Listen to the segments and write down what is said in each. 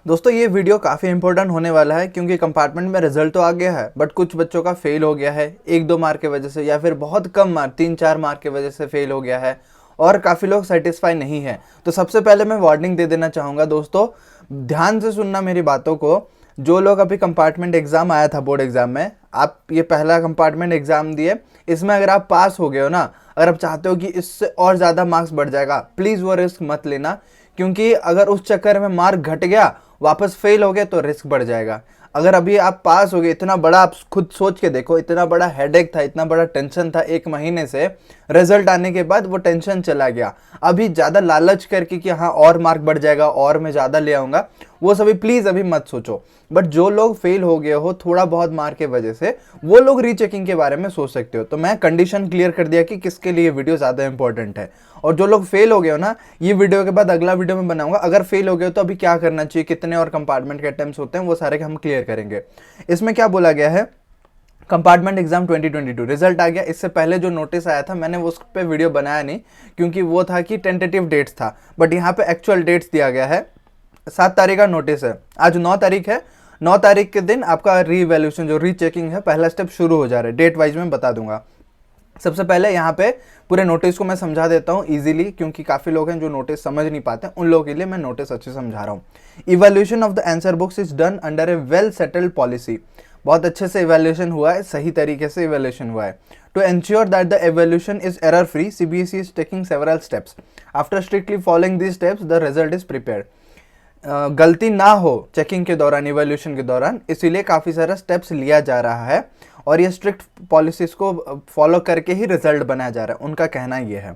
दोस्तों ये वीडियो काफ़ी इंपॉर्टेंट होने वाला है क्योंकि कंपार्टमेंट में रिजल्ट तो आ गया है बट कुछ बच्चों का फेल हो गया है 1-2 मार्क की वजह से या फिर बहुत कम मार्क 3-4 मार्क की वजह से फेल हो गया है और काफ़ी लोग सेटिस्फाई नहीं है। तो सबसे पहले मैं वार्निंग दे देना चाहूँगा दोस्तों, ध्यान से सुनना मेरी बातों को। जो लोग अभी कंपार्टमेंट एग्ज़ाम आया था बोर्ड एग्ज़ाम में, आप ये पहला कंपार्टमेंट एग्ज़ाम दिए, इसमें अगर आप पास हो गए हो ना, अगर आप चाहते हो कि इससे और ज़्यादा मार्क्स बढ़ जाएगा, प्लीज़ वो रिस्क मत लेना, क्योंकि अगर उस चक्कर में मार्क घट गया, वापस फेल हो गए तो रिस्क बढ़ जाएगा। अगर अभी आप पास हो गए, इतना बड़ा आप खुद सोच के देखो, इतना बड़ा हेडेक था, इतना बड़ा टेंशन था 1 महीने से, रिजल्ट आने के बाद वो टेंशन चला गया। अभी ज़्यादा लालच करके कि हाँ और मार्क बढ़ जाएगा और मैं ज़्यादा ले आऊँगा, वो सभी प्लीज़ अभी मत सोचो। बट जो लोग फेल हो गए हो थोड़ा बहुत मार्क के वजह से, वो लोग रीचेकिंग के बारे में सोच सकते हो। तो मैं कंडीशन क्लियर कर दिया कि किसके लिए वीडियो ज़्यादा इंपॉर्टेंट है। और जो लोग फेल हो गए हो ना, ये वीडियो के बाद अगला वीडियो में बनाऊंगा, अगर फेल हो गए हो तो अभी क्या करना चाहिए, कितने और कंपार्टमेंट के अटेम्प्ट्स होते हैं, वो सारे हम क्लियर करेंगे। इसमें क्या बोला गया है, कंपार्टमेंट एग्जाम 2022 रिजल्ट आ गया। इससे पहले जो नोटिस आया था मैंने उस पर वीडियो बनाया नहीं, क्योंकि वो था कि टेंटेटिव डेट्स था, बट यहाँ पे एक्चुअल डेट्स दिया गया है। 7 तारीख का नोटिस है, आज 9 तारीख है। 9 तारीख के दिन आपका रीवैल्यूएशन जो रीचेकिंग है पहला स्टेप शुरू हो जा रहा है। डेट वाइज में बता दूंगा। सबसे पहले यहाँ पे पूरे नोटिस को मैं समझा देता हूँ इजीली, क्योंकि काफ़ी लोग हैं जो नोटिस समझ नहीं पाते, उन लोगों के लिए मैं नोटिस अच्छे समझा रहा हूँ। Evaluation of the answer books is done under A well settled policy. बहुत अच्छे से इवैल्यूएशन हुआ है, सही तरीके से इवैल्यूएशन हुआ है। To ensure that the evaluation is error free, CBSE is taking several steps. After strictly following these steps the result is prepared. गलती ना हो चेकिंग के दौरान, इवैल्यूएशन के दौरान, इसीलिए काफ़ी सारा स्टेप्स लिया जा रहा है और ये स्ट्रिक्ट पॉलिसीज को फॉलो करके ही रिजल्ट बनाया जा रहा है, उनका कहना ये है।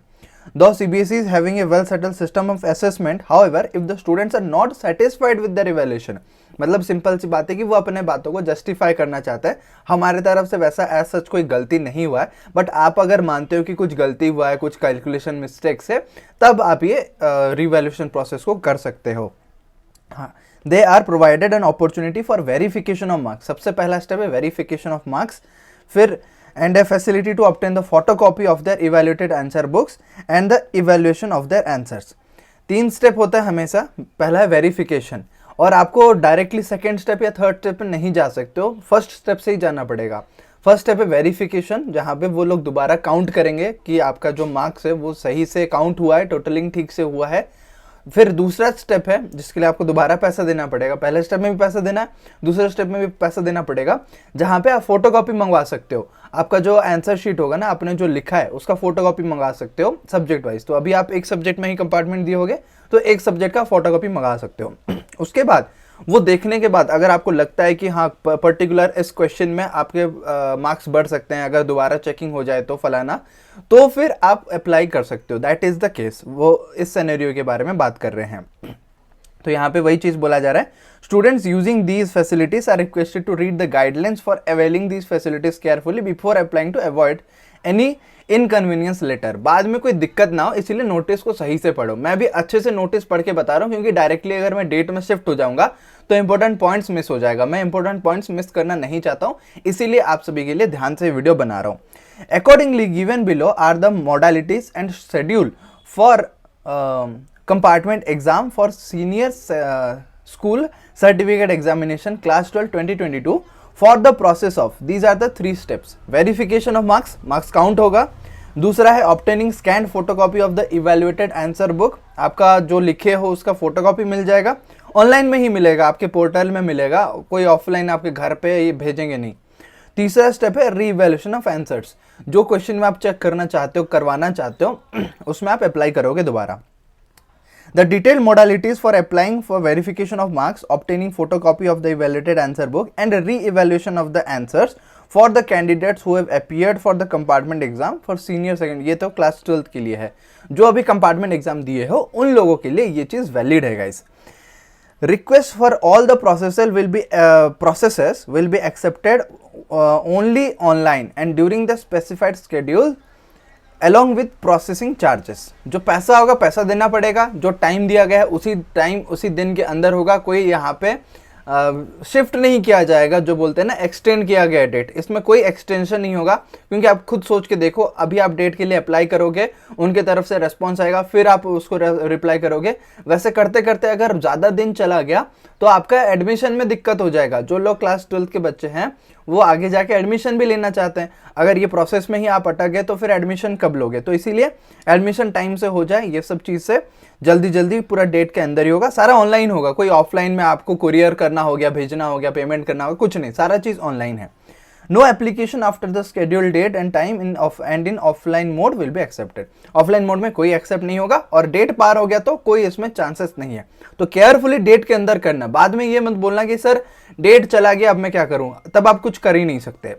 Though CBSE is having a well settled system of assessment, however, if the students are not satisfied with their evaluation, मतलब सिंपल सी बात है कि वो अपने बातों को जस्टिफाई करना चाहते हैं। हमारे तरफ से वैसा एज सच कोई गलती नहीं हुआ है, बट आप अगर मानते हो कि कुछ गलती हुआ है, कुछ कैलकुलेशन मिस्टेक्स है, तब आप ये रिवैल्यूएशन प्रोसेस को कर सकते हो। हाँ, they are provided an opportunity for verification of marks. सबसे पहला स्टेप है वेरिफिकेशन ऑफ मार्क्स। फिर and a facility to obtain the photocopy of their evaluated answer books and the evaluation of their answers। 3 step होता है हमेशा। पहला है verification, और आपको डायरेक्टली सेकेंड स्टेप या थर्ड स्टेप पे नहीं जा सकते हो, फर्स्ट स्टेप से ही जाना पड़ेगा। फर्स्ट स्टेप है वेरिफिकेशन, जहाँ पे वो लोग दोबारा काउंट करेंगे कि आपका जो मार्क्स है वो सही से काउंट हुआ है, टोटलिंग ठीक से हुआ है। फिर दूसरा स्टेप है जिसके लिए आपको दोबारा पैसा देना पड़ेगा। पहले स्टेप में भी पैसा देना है, दूसरे स्टेप में भी पैसा देना पड़ेगा, जहाँ पे आप फोटोकॉपी मंगवा सकते हो। आपका जो आंसर शीट होगा ना, आपने जो लिखा है उसका फोटोकॉपी मंगा सकते हो सब्जेक्ट वाइज। तो अभी आप एक सब्जेक्ट में ही कंपार्टमेंट दिए होगे तो एक सब्जेक्ट का फोटोकॉपी मंगा सकते हो। उसके बाद वो देखने के बाद अगर आपको लगता है कि हाँ पर्टिकुलर इस क्वेश्चन में आपके मार्क्स बढ़ सकते हैं, अगर दोबारा चेकिंग हो जाए तो फलाना, तो फिर आप अप्लाई कर सकते हो। That is the case. वो इस सिनेरियो के बारे में बात कर रहे हैं। तो यहाँ पे वही चीज बोला जा रहा है, students using these facilities are requested to read the guidelines for availing these facilities carefully before applying to avoid any inconvenience later. बाद में कोई दिक्कत ना हो, इसीलिए नोटिस को सही से पढ़ो। मैं भी अच्छे से नोटिस पढ़ के बता रहा हूँ, क्योंकि डायरेक्टली अगर मैं डेट में शिफ्ट हो जाऊंगा तो इंपॉर्टेंट पॉइंट्स मिस हो जाएगा। मैं इंपॉर्टेंट पॉइंट्स मिस करना नहीं चाहता हूँ, इसीलिए आप सभी के लिए ध्यान से वीडियो बना रहा हूँ। Accordingly given below are the modalities and schedule for compartment exam for senior school certificate examination class 12 2022 for the process of these are the 3 steps. Verification of marks, marks count होगा। दूसरा है obtaining scan photocopy of the evaluated answer book. आपका जो लिखे हो उसका photocopy मिल जाएगा, online में ही मिलेगा, आपके पोर्टल में मिलेगा, कोई ऑफलाइन आपके घर पे ये भेजेंगे नहीं। तीसरा स्टेप है रीवैल्यूएशन ऑफ आंसर्स। जो क्वेश्चन में आप चेक करना चाहते हो, करवाना चाहते हो, उसमें आप अप्लाई करोगे दोबारा। The detailed modalities for applying for verification of marks, obtaining photocopy of the evaluated answer book and re-evaluation of the answers for the candidates who have appeared for the compartment exam for senior second। ये तो class 12 के लिए है, जो अभी compartment exam दिए हो उन लोगों के लिए ये चीज़ वैलिड है guys. Request for all the processes will be accepted only online and during the specified schedule along with processing charges। जो पैसा होगा पैसा देना पड़ेगा, जो टाइम दिया गया है उसी टाइम उसी दिन के अंदर होगा। कोई यहाँ पे शिफ्ट नहीं किया जाएगा, जो बोलते हैं ना एक्सटेंड किया गया डेट, इसमें कोई एक्सटेंशन नहीं होगा। क्योंकि आप खुद सोच के देखो, अभी आप डेट के लिए अप्लाई करोगे, उनके तरफ से रेस्पॉन्स आएगा, फिर आप उसको रिप्लाई करोगे, वैसे करते करते अगर ज़्यादा दिन चला गया तो आपका एडमिशन में दिक्कत हो जाएगा। जो लोग क्लास 12th के बच्चे हैं वो आगे जाके एडमिशन भी लेना चाहते हैं, अगर ये प्रोसेस में ही आप अटक गए तो फिर एडमिशन कब लोगे? तो इसीलिए एडमिशन टाइम से हो जाए, ये सब चीज़ से जल्दी जल्दी पूरा डेट के अंदर ही होगा, सारा ऑनलाइन होगा, कोई ऑफलाइन में आपको कुरियर करना हो गया, भेजना हो गया, पेमेंट करना होगा, कुछ नहीं, सारा चीज़ ऑनलाइन है। No application after the scheduled date and time in offline mode will be accepted. Offline mode में कोई एक्सेप्ट नहीं होगा, और डेट पार हो गया तो कोई इसमें चांसेस नहीं है। तो केयरफुली डेट के अंदर करना, बाद में ये मत बोलना कि सर डेट चला गया अब मैं क्या करूं, तब आप कुछ कर ही नहीं सकते।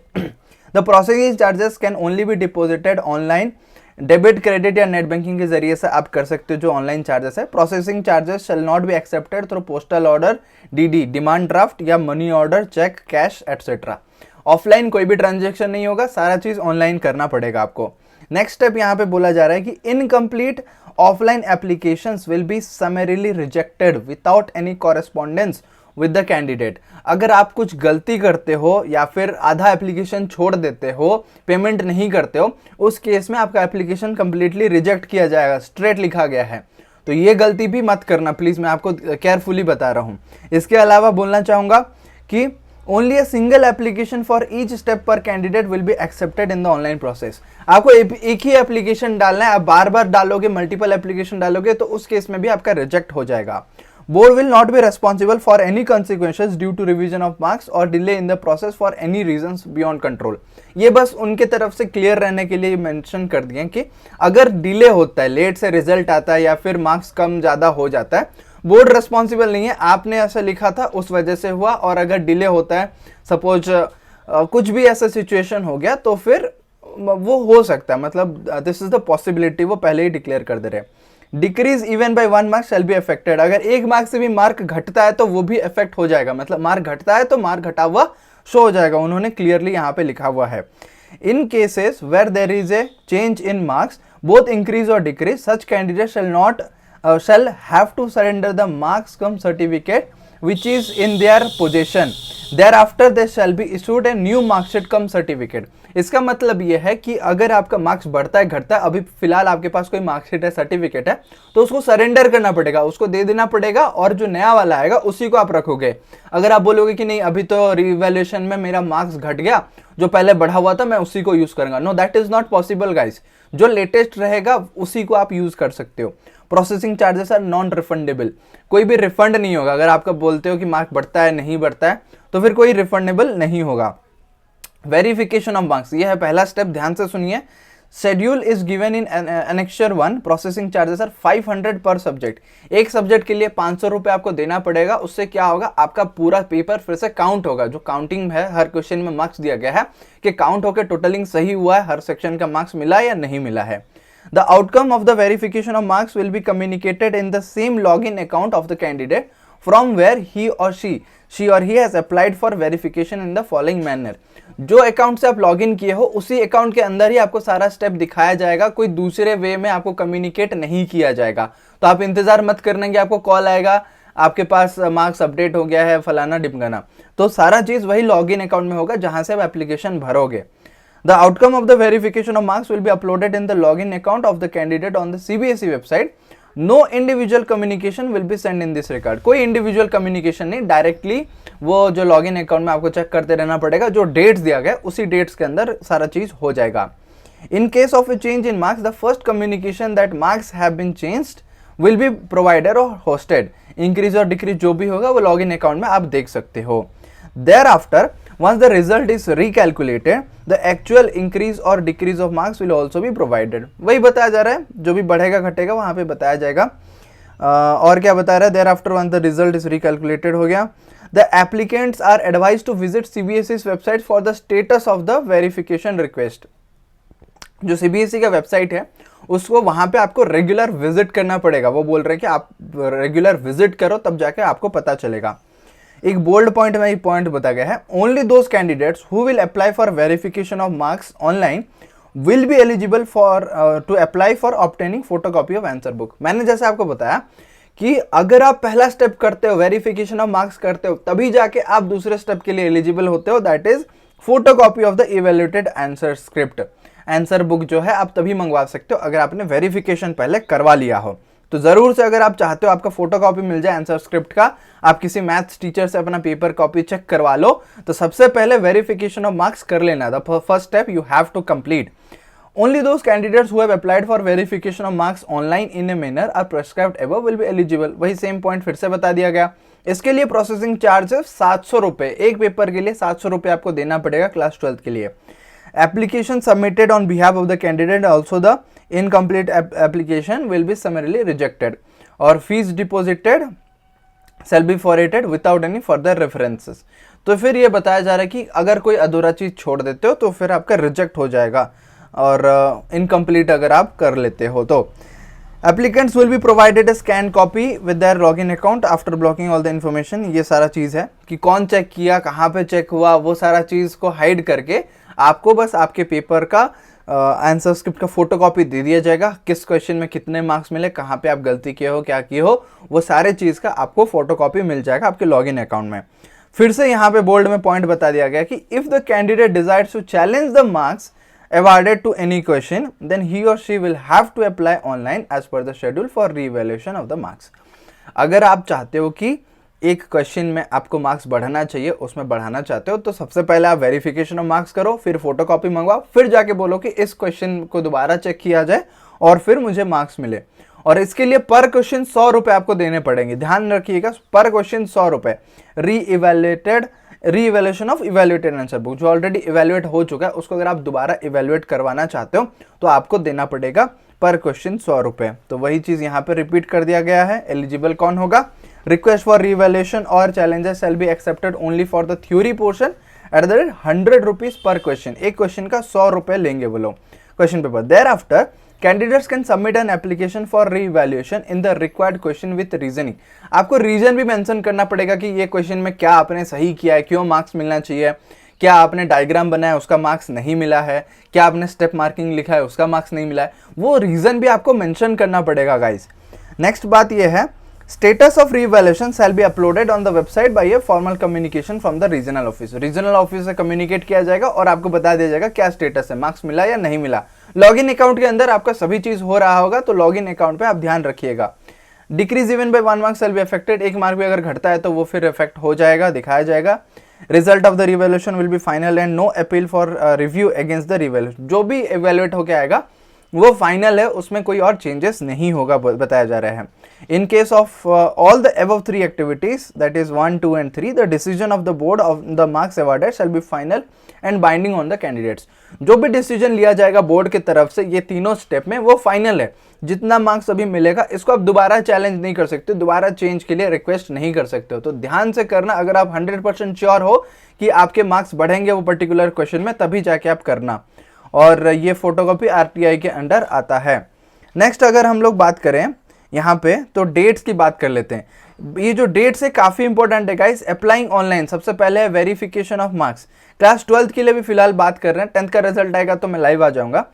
The processing charges can only be deposited online, debit credit या नेट बैंकिंग के जरिए से आप कर सकते हो जो ऑनलाइन चार्जेस है। Processing charges shall not be accepted through postal order, DD, demand draft या money order, cheque, cash etcetera. Offline कोई भी ट्रांजेक्शन नहीं होगा, सारा चीज ऑनलाइन करना पड़ेगा आपको। नेक्स्ट स्टेप यहाँ पे बोला जा रहा है कि incomplete offline applications will be summarily rejected without any correspondence with the candidate. अगर आप कुछ गलती करते हो या फिर आधा एप्लीकेशन छोड़ देते हो, पेमेंट नहीं करते हो, उस केस में आपका एप्लीकेशन कंप्लीटली रिजेक्ट किया जाएगा, स्ट्रेट लिखा गया है। तो ये गलती भी मत करना प्लीज, मैं आपको केयरफुली बता रहा हूँ। इसके अलावा बोलना चाहूंगा कि only a single application for each step per candidate will be accepted in the online process. आपको एक ही एप्लीकेशन डालना है, आप बार बार डालोगे, मल्टीपल एप्लीकेशन डालोगे तो उस केस में भी आपका रिजेक्ट हो जाएगा। Board will not be responsible for any consequences due to revision of marks और delay in the process for any reasons beyond control. ये बस उनके तरफ से क्लियर रहने के लिए मेंशन कर दिए कि अगर डिले होता है, लेट से रिजल्ट आता है या फिर मार्क्स कम ज़्यादा हो जाता है, बोर्ड रेस्पॉन्सिबल नहीं है, आपने ऐसा लिखा था उस वजह से हुआ। और अगर डिले होता है, सपोज कुछ भी ऐसा सिचुएशन हो गया, तो फिर वो हो सकता है, मतलब दिस इज द पॉसिबिलिटी, वो पहले ही डिक्लेयर कर दे रहे हैं। Decrease even bye 1 mark shall be affected. अगर 1 मार्क से भी मार्क घटता है तो वो भी अफेक्ट हो जाएगा, मतलब मार्क घटता है तो मार्क घटा हुआ शो हो जाएगा, उन्होंने क्लियरली यहाँ पे लिखा हुआ है। In cases where there is a change in marks both increase और decrease, such candidate shall have to surrender the marks cum certificate which is in their possession. Thereafter they shall be issued a new marksheet cum certificate. इसका मतलब ये है कि अगर आपका marks बढ़ता है घटता है, अभी फिलहाल आपके पास कोई मार्कशीट है, सर्टिफिकेट है, तो उसको सरेंडर करना पड़ेगा, उसको दे देना पड़ेगा, और जो नया वाला आएगा उसी को आप रखोगे। अगर आप बोलोगे कि नहीं अभी तो रिवैल्यूएशन में मेरा मार्क्स घट गया, जो पहले बढ़ा हुआ था मैं उसी को यूज करूंगा, no that is not possible guys. जो लेटेस्ट रहेगा उसी को आप यूज कर सकते हो। Processing charges are non refundable, कोई भी रिफंड नहीं होगा। अगर आपका बोलते हो कि मार्क बढ़ता है नहीं बढ़ता है तो फिर कोई रिफंडेबल नहीं होगा। वेरिफिकेशन ऑफ मार्क्स, ये है पहला स्टेप, ध्यान से सुनिए। Schedule is given in annexure 1, processing charges are 500 पर सब्जेक्ट। एक सब्जेक्ट के लिए 500 रुपये आपको देना पड़ेगा। उससे क्या होगा, आपका पूरा पेपर फिर से काउंट होगा। जो काउंटिंग है, हर क्वेश्चन में मार्क्स दिया गया है कि काउंट होकर टोटलिंग सही हुआ है, हर सेक्शन का मार्क्स मिला या नहीं मिला है। The outcome of the verification of marks will be communicated in the same login account of the candidate from where he or she has applied for verification in the following manner. जो account से आप login किए हो उसी account के अंदर ही आपको सारा स्टेप दिखाया जाएगा, कोई दूसरे वे में आपको कम्युनिकेट नहीं किया जाएगा। तो आप इंतजार मत करना कि आपको कॉल आएगा आपके पास मार्क्स अपडेट हो गया है फलाना डिमगाना, तो सारा चीज वही लॉगिन अकाउंट में होगा जहां से आप application भरोगे। The outcome of the verification of marks will be uploaded in the login account of the candidate on the CBSE website. No individual communication will be sent in this regard. कोई individual communication नहीं, directly वो जो login account में आपको check करते रहना पड़ेगा, जो डेट्स दिया गया उसी डेट्स के अंदर सारा चीज हो जाएगा। In case of a change in marks, the first communication that marks have been changed will be provided or hosted. Increase और decrease जो भी होगा वो लॉगिन अकाउंट में आप देख सकते हो। Thereafter, once the result is recalculated, the actual increase or decrease of marks will also be provided. वही बताया जा रहा है, जो भी बढ़ेगा घटेगा वहाँ पे बताया जाएगा। और क्या बता रहा है, thereafter once the result is recalculated हो गया। The applicants are advised to visit CBSE's website for the status of the verification request. जो CBSE का वेबसाइट है उसको वहाँ पे आपको रेगुलर विजिट करना पड़ेगा। वो बोल रहे हैं कि आप रेगुलर विजिट करो तब जाके आपको पता चलेगा। एक बोल्ड पॉइंट में पॉइंट बताया गया है, only those candidates who will apply for verification of marks online will be eligible for to apply for obtaining photocopy of answer book. मैंने जैसे आपको बताया कि अगर आप पहला स्टेप करते हो, वेरिफिकेशन ऑफ मार्क्स करते हो, तभी जाके आप दूसरे स्टेप के लिए एलिजिबल होते हो, that is photocopy of the evaluated answer script. Answer book जो है आप तभी मंगवा सकते हो अगर आपने वेरिफिकेशन पहले करवा लिया हो। तो जरूर से अगर आप चाहते हो आपका फोटोकॉपी मिल जाए आंसर स्क्रिप्ट का, आप किसी मैथ्स टीचर से अपना पेपर कॉपी चेक करवा लो, तो सबसे पहले वेरिफिकेशन ऑफ मार्क्स कर लेना। The first step you have to complete. Only those candidates who have applied for verification of marks online in a manner are prescribed above will be eligible। वही same point फिर से बता दिया गया। इसके लिए प्रोसेसिंग चार्ज 700 रुपए, एक पेपर के लिए 700 रुपए आपको देना पड़ेगा क्लास 12 के लिए। Application submitted on behalf of the candidate, also the incomplete application will be summarily rejected, और fees deposited shall be forwarded without any further references। तो फिर ये बताया जा रहा है कि अगर कोई अधूरा चीज छोड़ देते हो तो फिर आपका रिजेक्ट हो जाएगा, और इनकम्प्लीट अगर आप कर लेते हो तो। Applicants will be provided A scan copy with their login account after blocking all the information. ये सारा चीज़ है कि कौन चेक किया, कहाँ पे चेक हुआ, वो सारा चीज़ को हाइड करके आपको बस आपके पेपर का आंसर स्क्रिप्ट का फोटोकॉपी दे दिया जाएगा। किस क्वेश्चन में कितने मार्क्स मिले, कहाँ पे आप गलती किए हो, क्या किए हो, वो सारे चीज़ का आपको फोटोकॉपी मिल जाएगा आपके लॉगिन अकाउंट में। फिर से यहाँ पे बोल्ड में पॉइंट बता दिया गया कि if the candidate desires to challenge the marks awarded to any question, then he or she will have to apply online as per the schedule for re-evaluation of the marks। अगर आप चाहते हो कि एक क्वेश्चन में आपको marks बढ़ाना चाहिए, उसमें बढ़ाना चाहते हो, तो सबसे पहले आप वेरिफिकेशन ऑफ मार्क्स करो, फिर फोटोकॉपी मंगवाओ, फिर जाके बोलो कि इस क्वेश्चन को दोबारा चेक किया जाए और फिर मुझे मार्क्स मिले। और इसके लिए पर क्वेश्चन 100 रुपए आपको देने पड़ेंगे। ध्यान रखिएगा, पर क्वेश्चन 100 रुपए। री-इवैल्यूएशन ऑफ इवैल्यूएटेड आंसर बुक, जो ऑलरेडी इवैल्यूएट हो चुका है, उसको अगर आप दोबारा इवैल्यूएट करवाना चाहते हो तो आपको देना पड़ेगा पर क्वेश्चन 100 रुपए। तो वही चीज यहाँ पे रिपीट कर दिया गया है। एलिजिबल कौन होगा? रिक्वेस्ट फॉर री-इवैल्यूएशन और challenges shall be accepted only for the theory portion at the rate 100 rupees per question. एक क्वेश्चन का 100 रुपए लेंगे वो लोग question paper. Thereafter candidates can submit an application for re-evaluation in the required question with reasoning. आपको reason भी mention करना पड़ेगा कि ये क्वेश्चन में क्या आपने सही किया है, क्यों मार्क्स मिलना चाहिए, क्या आपने डायग्राम बनाया उसका मार्क्स नहीं मिला है, क्या आपने स्टेप मार्किंग लिखा है उसका मार्क्स नहीं मिला है, वो रीजन भी आपको मेंशन करना पड़ेगा गाइस। नेक्स्ट बात ये है, status of re-evaluation shall be uploaded on the website by a formal communication from the regional office. Regional office से कम्युनिकेट किया जाएगा और आपको बता दिया जाएगा क्या स्टेटस है, मार्क्स मिला या नहीं मिला। लॉगिन अकाउंट के अंदर आपका सभी चीज हो रहा होगा, तो लॉगिन अकाउंट पे आप ध्यान रखिएगा। Decrease even bye 1 mark shall be affected, 1 mark भी अगर घटता है तो वो फिर इफेक्ट हो जाएगा, दिखाया जाएगा। Result of the re-evaluation will be final and no appeal for review against the re-evaluation. जो भी इवैल्यूएट होके आएगा वो फाइनल है, उसमें कोई और चेंजेस नहीं होगा, बताया जा रहा है। In case of all the above 3 activities, that is 1, 2 and 3, the decision of the board of the marks awarded shall be final and binding on the candidates. जो भी डिसीजन लिया जाएगा बोर्ड की तरफ से ये तीनों स्टेप में, वो फाइनल है। जितना मार्क्स अभी मिलेगा इसको आप दोबारा चैलेंज नहीं कर सकते, दोबारा चेंज के लिए रिक्वेस्ट नहीं कर सकते हो। तो ध्यान से करना, अगर आप 100% श्योर हो कि आपके मार्क्स बढ़ेंगे वो पर्टिकुलर क्वेश्चन में, तभी जाके आप करना। और ये फोटोकॉपी आरटीआई के अंडर आता है। नेक्स्ट अगर हम लोग बात करें यहाँ पे, तो डेट्स की बात कर लेते हैं। ये जो डेट्स है काफी इंपॉर्टेंट है गाइस। अप्लाइंग ऑनलाइन, सबसे पहले है वेरिफिकेशन ऑफ मार्क्स। क्लास 12 के लिए भी फिलहाल बात कर रहे हैं, 10th का रिजल्ट आएगा तो मैं लाइव आ जाऊंगा।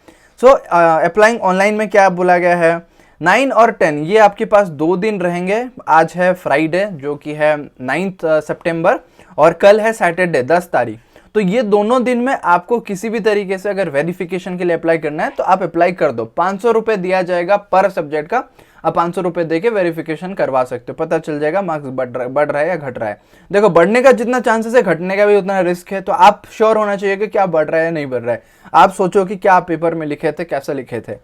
सो अप्लाइंग ऑनलाइन में क्या बोला गया है, 9 और 10 ये आपके पास 2 दिन रहेंगे। आज है फ्राइडे जो कि है 9 सितंबर, और कल है सैटरडे 10 तारीख। तो ये दोनों दिन में आपको किसी भी तरीके से अगर वेरिफिकेशन के लिए अप्लाई करना है तो आप अप्लाई कर दो। 500 रुपए दिया जाएगा पर सब्जेक्ट का, आप 500 रुपए देके वेरिफिकेशन करवा सकते हो, पता चल जाएगा मार्क्स बढ़ रहा है या घट रहा है। देखो, बढ़ने का जितना चांसेस है घटने का भी उतना रिस्क है, तो आप श्योर होना चाहिए कि क्या बढ़ रहा है या नहीं बढ़ रहा है। आप सोचो कि क्या आप पेपर में लिखे थे, कैसे लिखे थे।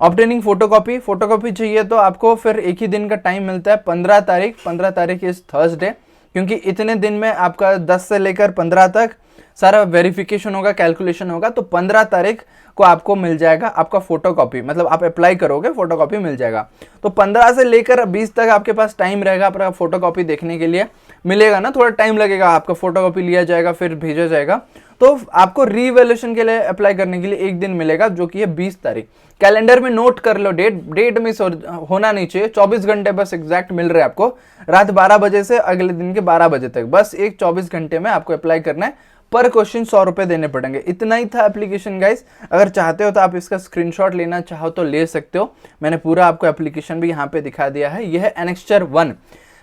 ऑब्टेनिंग फोटोकॉपी, फोटोकॉपी चाहिए तो आपको फिर एक ही दिन का टाइम मिलता है, 15 तारीख। 15 तारीख इज थर्सडे, क्योंकि इतने दिन में आपका 10 से लेकर 15 तक सारा वेरिफिकेशन होगा, कैलकुलेशन होगा। तो 15 तारीख को आपको मिल जाएगा आपका फोटोकॉपी, मतलब आप अप्लाई करोगे फोटोकॉपी मिल जाएगा। तो 15 से लेकर 20 तक आपके पास टाइम रहेगा आपका फोटोकॉपी देखने के लिए। मिलेगा ना, थोड़ा टाइम लगेगा, आपका फोटोकॉपी लिया जाएगा फिर भेजा जाएगा। तो आपको री-इवैल्यूएशन के लिए अप्लाई करने के लिए एक दिन मिलेगा जो कि है 20 तारीख। कैलेंडर में नोट कर लो, डेट मिस होना नहीं चाहिए। 24 घंटे बस एग्जैक्ट मिल रहे हैं आपको, रात 12 बजे से अगले दिन के 12 बजे तक, बस एक 24 घंटे में आपको अप्लाई करना है पर क्वेश्चन 100 रुपये देने पड़ेंगे। इतना ही था एप्लीकेशन गाइस। अगर चाहते हो तो आप इसका स्क्रीनशॉट लेना चाहो तो ले सकते हो। मैंने पूरा आपको एप्लीकेशन भी यहाँ पे दिखा दिया है। यह है एनेक्स्चर 1।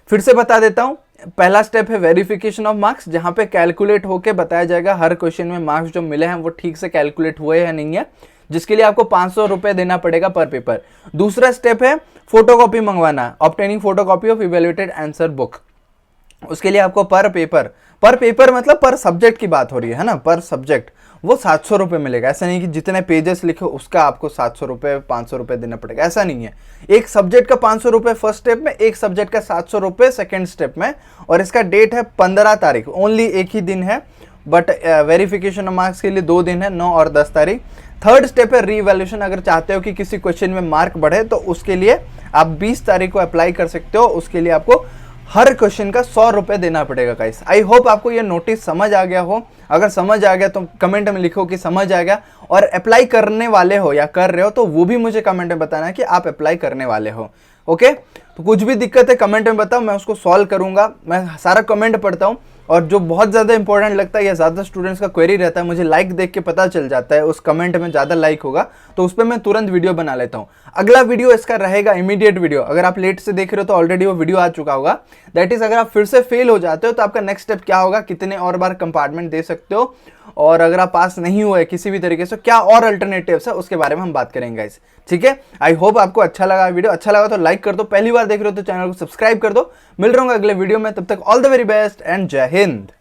फिर से बता देता हूँ, पहला स्टेप है वेरिफिकेशन ऑफ मार्क्स, जहाँ पे कैलकुलेट होके बताया जाएगा हर क्वेश्चन में मार्क्स जो मिले हैं वो ठीक से कैलकुलेट हुए या नहीं है, जिसके लिए आपको 500 रुपये देना पड़ेगा पर पेपर। दूसरा स्टेप है फोटोकॉपी मंगवाना, obtaining photocopy of evaluated answer book. उसके लिए आपको पर पेपर मतलब पर सब्जेक्ट की बात हो रही है ना, पर सब्जेक्ट वो 700 रुपये मिलेगा। ऐसा नहीं कि जितने पेजेस लिखे उसका आपको 700 रुपये 500 रुपये देना पड़ेगा, ऐसा नहीं है। एक सब्जेक्ट का 500 रुपये फर्स्ट स्टेप में, एक सब्जेक्ट का 700 रुपये सेकेंड स्टेप में, और इसका डेट है 15 तारीख, ओनली एक ही दिन है, बट वेरिफिकेशन ऑफ मार्क्स के लिए 2 दिन है, 9 और 10 तारीख। थर्ड स्टेप है रीवैल्यूएशन। अगर चाहते हो कि किसी क्वेश्चन में मार्क बढ़े तो उसके लिए आप 20 तारीख को अप्लाई कर सकते हो। उसके लिए आपको हर क्वेश्चन का 100 रुपये देना पड़ेगा गाइस। आई होप आपको ये नोटिस समझ आ गया हो। अगर समझ आ गया तो कमेंट में लिखो कि समझ आ गया, और अप्लाई करने वाले हो या कर रहे हो तो वो भी मुझे कमेंट में बताना कि आप अप्लाई करने वाले हो। ओके, तो कुछ भी दिक्कत है कमेंट में बताओ, मैं उसको सॉल्व करूंगा। मैं सारा कमेंट पढ़ता हूँ, और जो बहुत ज़्यादा इंपॉर्टेंट लगता है या ज़्यादा स्टूडेंट्स का क्वेरी रहता है, मुझे लाइक देख के पता चल जाता है उस कमेंट में ज़्यादा लाइक होगा तो उस पर मैं तुरंत वीडियो बना लेता हूँ। अगला वीडियो इसका रहेगा इमीडिएट वीडियो। अगर आप लेट से देख रहे हो तो ऑलरेडी वो वीडियो आ चुका होगा। दैट इज, अगर आप फिर से फेल हो जाते हो तो आपका नेक्स्ट स्टेप क्या होगा, कितने और बार कंपार्टमेंट दे सकते हो, और अगर आप पास नहीं हुए किसी भी तरीके से क्या और अल्टरनेटिव्स है उसके बारे में हम बात करेंगे गाइस। ठीक है, आई होप आपको अच्छा लगा वीडियो। अच्छा लगा तो लाइक कर दो, पहली बार देख रहे हो तो चैनल को सब्सक्राइब कर दो। मिल रहा हूँ अगले वीडियो में, तब तक all the very best and जय हिंद।